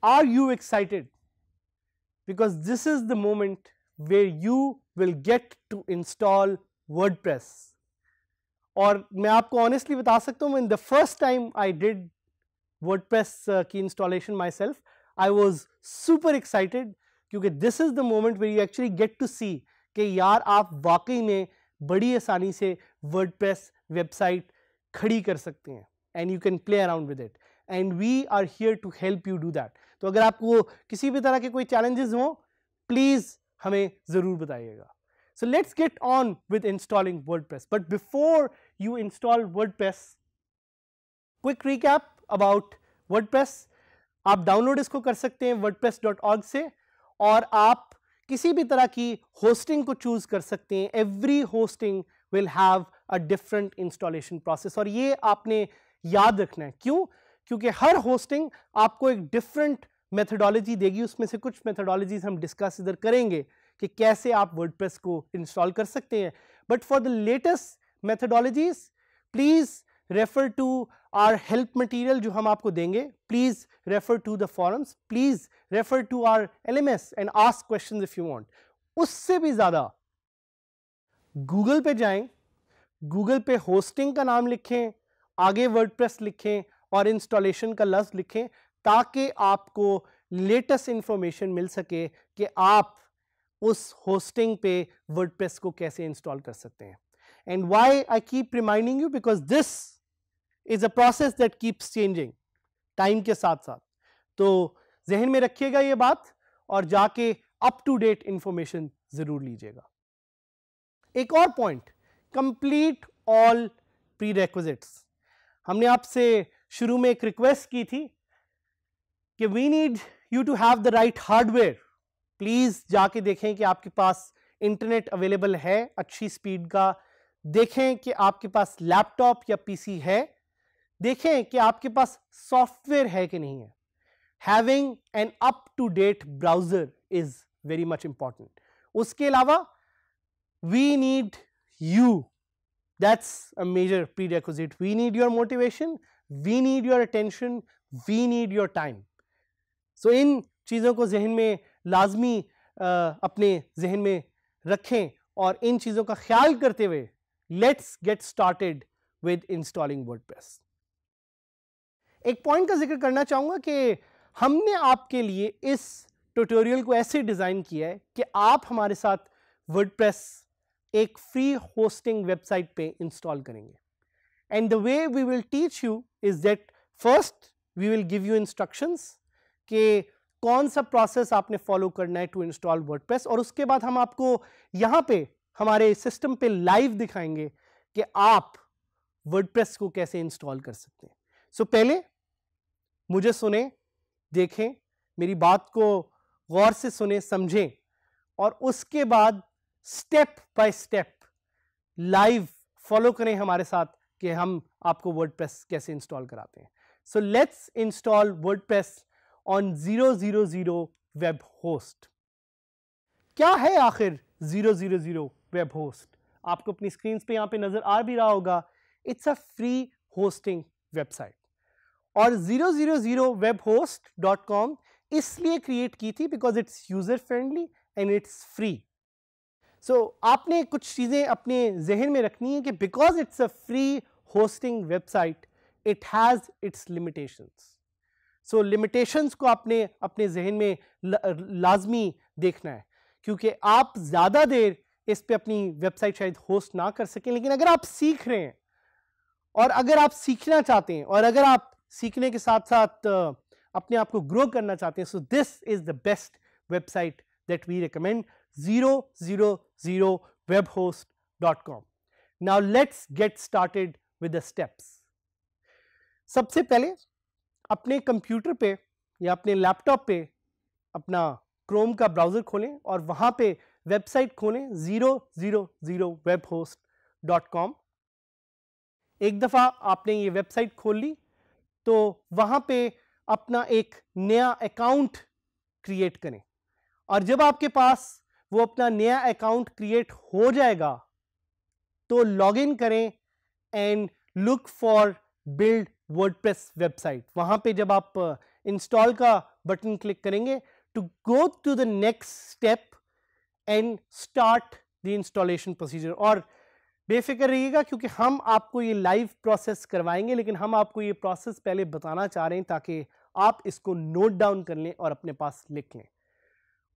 Are you excited? Because this is the moment where you will get to install WordPress. और मैं आपको honestly बता सकता हूँ, in the first time I did WordPress की installation myself, I was super excited क्योंकि this is the moment where you actually get to see कि यार आप वाकई में बड़ी आसानी से WordPress वेबसाइट खड़ी कर सकते हैं and you can play around with it and we are here to help you do that. तो अगर आपको किसी भी तरह के कोई challenges हो, प्लीज हमें जरूर बताइएगा. So let's get on with installing WordPress. But before you install WordPress, quick recap about WordPress. आप डाउनलोड इसको कर सकते हैं wordpress.org से और आप किसी भी तरह की होस्टिंग को चूज कर सकते हैं. Every hosting will have a different installation process और ये आपने याद रखना है. क्यों? क्योंकि हर होस्टिंग आपको एक डिफरेंट मेथोडोलॉजी देगी. उसमें से कुछ मेथोडोलॉजीज हम डिस्कस इधर करेंगे कि कैसे आप वर्डप्रेस को इंस्टॉल कर सकते हैं. But for the latest methodologies please refer to our help material जो हम आपको देंगे. Please refer to the forums, please refer to our LMS and ask questions if you want. उससे भी ज्यादा गूगल पे जाएं, गूगल पे होस्टिंग का नाम लिखें, आगे वर्डप्रेस लिखें और इंस्टॉलेशन का लफ्ज लिखें ताकि आपको लेटेस्ट इंफॉर्मेशन मिल सके कि आप उस होस्टिंग पे वर्डप्रेस को कैसे इंस्टॉल कर सकते हैं. And why I keep reminding you, because this is a process that keeps changing time के साथ साथ. तो जहन में रखिएगा ये बात और जाके अप टू डेट इंफॉर्मेशन जरूर लीजिएगा. एक और पॉइंट, कंप्लीट ऑल प्रीरेक्विजिट्स. हमने आपसे शुरू में एक रिक्वेस्ट की थी कि we need you to have the right hardware. Please जाके देखें कि आपके पास इंटरनेट अवेलेबल है अच्छी स्पीड का, देखें कि आपके पास लैपटॉप या पीसी है, देखें कि आपके पास सॉफ्टवेयर है कि नहीं है. Having an up to date browser is very much important. उसके अलावा we need you. That's a major prerequisite. We need your motivation, we need your attention, we need your time. So इन चीज़ों को जहन में लाजमी अपने जहन में रखें और इन चीज़ों का ख्याल करते हुए let's get started with installing WordPress. एक पॉइंट का जिक्र करना चाहूँगा कि हमने आपके लिए इस ट्यूटोरियल को ऐसे डिज़ाइन किया है कि आप हमारे साथ WordPress एक फ्री होस्टिंग वेबसाइट पे इंस्टॉल करेंगे. And the way we will teach you is that first we will give you instructions कि कौन सा प्रोसेस आपने फॉलो करना है टू इंस्टॉल वर्डप्रेस, और उसके बाद हम आपको यहाँ पे हमारे सिस्टम पे लाइव दिखाएंगे कि आप वर्डप्रेस को कैसे इंस्टॉल कर सकते हैं. सो पहले मुझे सुने, देखें, मेरी बात को गौर से सुने, समझें और उसके बाद step by step live follow करें हमारे साथ कि हम आपको वर्डप्रेस कैसे इंस्टॉल कराते हैं. So let's install WordPress on 000 web host. क्या है आखिर 000 वेब होस्ट? आपको अपनी स्क्रीन पे यहां पे नजर आ भी रहा होगा. It's a free hosting website और 000webhost.com इसलिए क्रिएट की थी because it's user friendly and it's free. So आपने कुछ चीज़ें अपने जहन में रखनी है कि because it's a free hosting website it has its limitations. So limitations को आपने अपने जहन में लाजमी देखना है क्योंकि आप ज़्यादा देर इस पे अपनी वेबसाइट शायद होस्ट ना कर सकें, लेकिन अगर आप सीख रहे हैं और अगर आप सीखना चाहते हैं और अगर आप सीखने के साथ साथ अपने आप को ग्रो करना चाहते हैं, so this is the best website that we recommend, 000webhost.com. Now let's get started with the steps. सबसे पहले अपने कंप्यूटर पे या अपने लैपटॉप पे अपना क्रोम का ब्राउजर खोलें और वहां पे वेबसाइट खोलें 000webhost.com. एक दफ़ा आपने ये वेबसाइट खोल ली तो वहाँ पे अपना एक नया अकाउंट क्रिएट करें, और जब आपके पास वो अपना नया अकाउंट क्रिएट हो जाएगा तो लॉग इन करें and look for build WordPress website. वहाँ पे जब आप इंस्टॉल का बटन क्लिक करेंगे to go to the next step and start the installation procedure. और बेफिक्र रहिएगा क्योंकि हम आपको ये लाइव प्रोसेस करवाएंगे, लेकिन हम आपको ये प्रोसेस पहले बताना चाह रहे हैं ताकि आप इसको नोट डाउन कर लें और अपने पास लिख लें।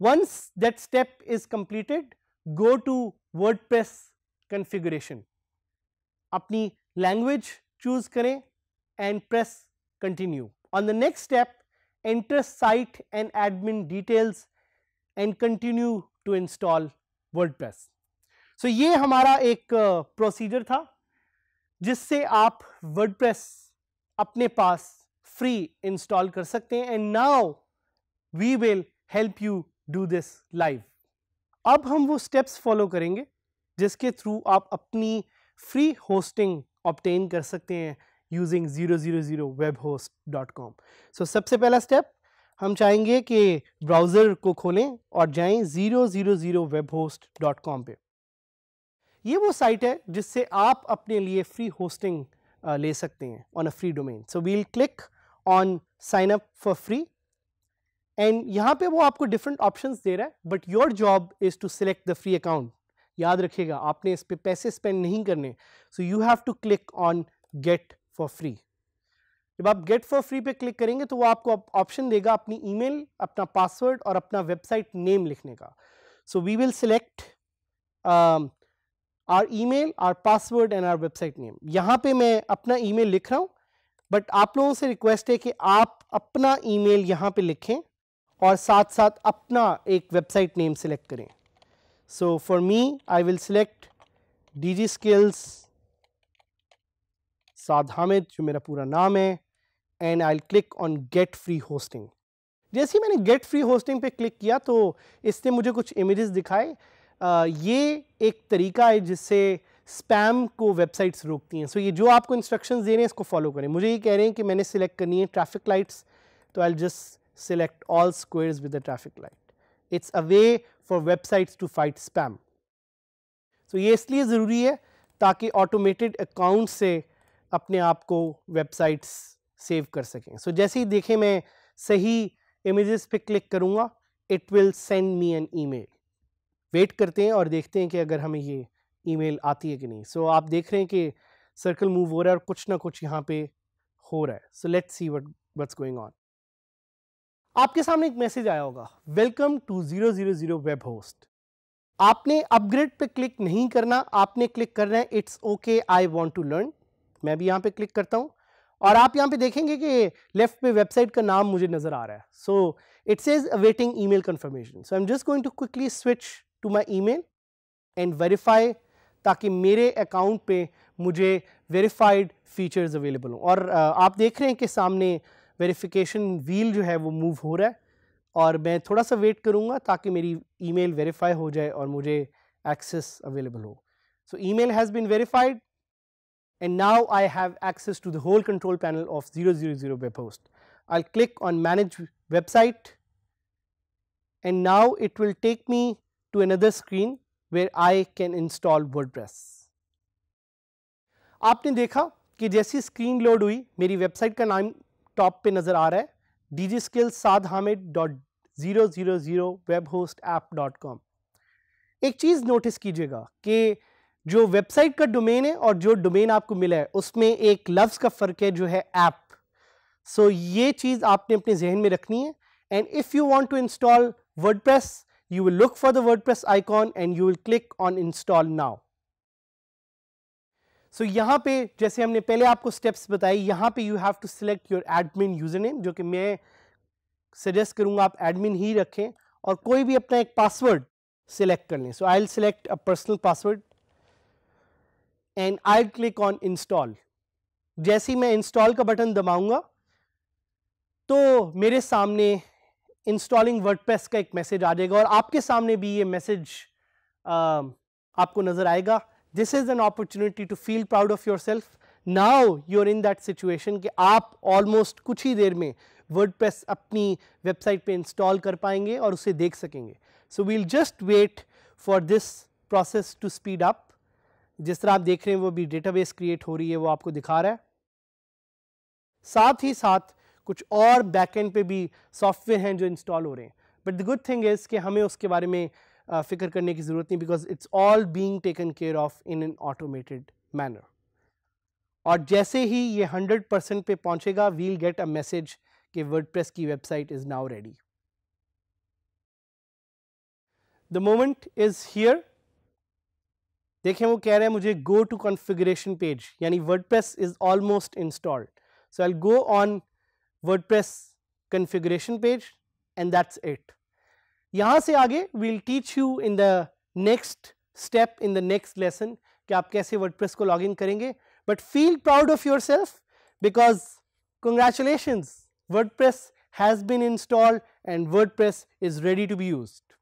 Once that step is completed, go to WordPress configuration. अपनी language choose करें and press continue. On the next step, enter site and admin details and continue to install WordPress. So ये हमारा एक प्रोसीजर था जिससे आप WordPress अपने पास free install कर सकते हैं, and now we will help you do this live. अब हम वो स्टेप्स फॉलो करेंगे जिसके थ्रू आप अपनी फ्री होस्टिंग ऑब्टेन कर सकते हैं यूजिंग 000webhost.com। सो सबसे पहला स्टेप हम चाहेंगे कि ब्राउज़र को खोलें और जाएं 000webhost.com पे। ये वो साइट है जिससे आप अपने लिए फ्री होस्टिंग ले सकते हैं on a free domain. So we'll click on sign up for free, and यहाँ पे वो आपको डिफरेंट ऑप्शंस दे रहा है, but your job is to select the free account. याद रखिएगा आपने इस पे पैसे स्पेंड नहीं करने, so you have to click on get for free. जब आप गेट फॉर फ्री पे क्लिक करेंगे तो वो आपको ऑप्शन देगा अपनी ईमेल, अपना पासवर्ड और अपना वेबसाइट नेम लिखने का। So we will select our email, our password and our website name. यहाँ पे मैं अपना ईमेल लिख रहा हूँ, बट आप लोगों से रिक्वेस्ट है कि आप अपना ईमेल यहाँ पे लिखें और साथ साथ अपना एक वेबसाइट नेम सेलेक्ट करें। So for me I will select DigiSkills साद हामिद, जो मेरा पूरा नाम है, and I will click on get free hosting. जैसे ही मैंने गेट फ्री होस्टिंग पे क्लिक किया तो इसने मुझे कुछ इमेजेस दिखाए। ये एक तरीका है जिससे स्पैम को वेबसाइट्स रोकती हैं। सो ये जो आपको इंस्ट्रक्शंस दे रहे हैं इसको फॉलो करें। मुझे ये कह रहे हैं कि मैंने सिलेक्ट करनी है ट्रैफिक लाइट्स, तो I will just select all squares with the traffic light. It's a way for websites to fight spam. So ये इसलिए ज़रूरी है ताकि automated account से अपने आप को websites सेव कर सकें। So जैसे ही देखें मैं सही images पे क्लिक करूँगा, it will send me an email. Wait करते हैं और देखते हैं कि अगर हमें ये ईमेल आती है कि नहीं। So आप देख रहे हैं कि सर्कल मूव हो रहा है और कुछ ना कुछ यहाँ पे हो रहा है। So let's see what's going on. आपके सामने एक मैसेज आया होगा, वेलकम टू 000 वेब होस्ट। आपने अपग्रेड पे क्लिक नहीं करना, आपने क्लिक करना है it's okay I want to learn. मैं भी यहाँ पे क्लिक करता हूँ और आप यहाँ पे देखेंगे कि लेफ्ट पे वेबसाइट का नाम मुझे नजर आ रहा है। So it says awaiting email confirmation. So I am just going to quickly switch to my email and verify, ताकि मेरे अकाउंट पे मुझे वेरीफाइड फीचर्स अवेलेबल हों। और आप देख रहे हैं कि सामने वेरिफिकेशन व्हील जो है वो मूव हो रहा है, और मैं थोड़ा सा वेट करूंगा ताकि मेरी ईमेल वेरीफाई हो जाए और मुझे एक्सेस अवेलेबल हो। So email has been verified and now I have access to the whole control panel of 000 web host. I will click on manage website and now it will take me to another screen where I can install WordPress. आपने देखा कि जैसी screen load हुई मेरी website का नाम top पे नजर आ रहा है, DigiSkills.000webhostapp.com। एक चीज नोटिस कीजिएगा कि जो वेबसाइट का डोमेन है और जो डोमेन आपको मिला है उसमें एक लफ्ज का फर्क है जो है ऐप। सो ये चीज आपने अपने जहन में रखनी है, and if you want to install WordPress you will look for the WordPress icon and you will click on install now. So यहाँ पे जैसे हमने पहले आपको steps बताए, यहाँ पे you have to select your admin username, जो कि मैं suggest करूँगा आप admin ही रखें और कोई भी अपना एक password select कर लें. So I'll select a personal password and I'll click on install. जैसे ही मैं install का बटन दबाऊंगा तो मेरे सामने इंस्टॉलिंग वर्डप्रेस का एक मैसेज आ जाएगा और आपके सामने भी ये मैसेज आपको नजर आएगा. This is an opportunity to feel proud of yourself. Now you are in that situation कि आप ऑलमोस्ट कुछ ही देर में वर्डप्रेस अपनी वेबसाइट पे इंस्टॉल कर पाएंगे और उसे देख सकेंगे. So we'll just wait for this process to speed up. जिस तरह आप देख रहे हैं वो भी डेटाबेस क्रिएट हो रही है, वो आपको दिखा रहा है. साथ ही साथ कुछ और बैकएंड पे भी सॉफ्टवेयर हैं जो इंस्टॉल हो रहे हैं. But the good thing is कि हमें उसके बारे में फिक्र करने की ज़रूरत नहीं, because it's all being taken care of in an automated manner. और जैसे ही ये 100% पे पहुंचेगा, वील गेट अ मैसेज कि वर्डप्रेस की website is now ready. The moment is here. देखें वो कह रहे हैं मुझे गो टू कॉन्फ़िगरेशन पेज, यानी WordPress is almost installed. So I will go on WordPress configuration page and that's it. यहाँ से आगे we'll teach you in the next step in the next lesson कि आप कैसे वर्डप्रेस को log in करेंगे. But feel proud of your self because congratulations, WordPress has been installed and WordPress is ready to be used.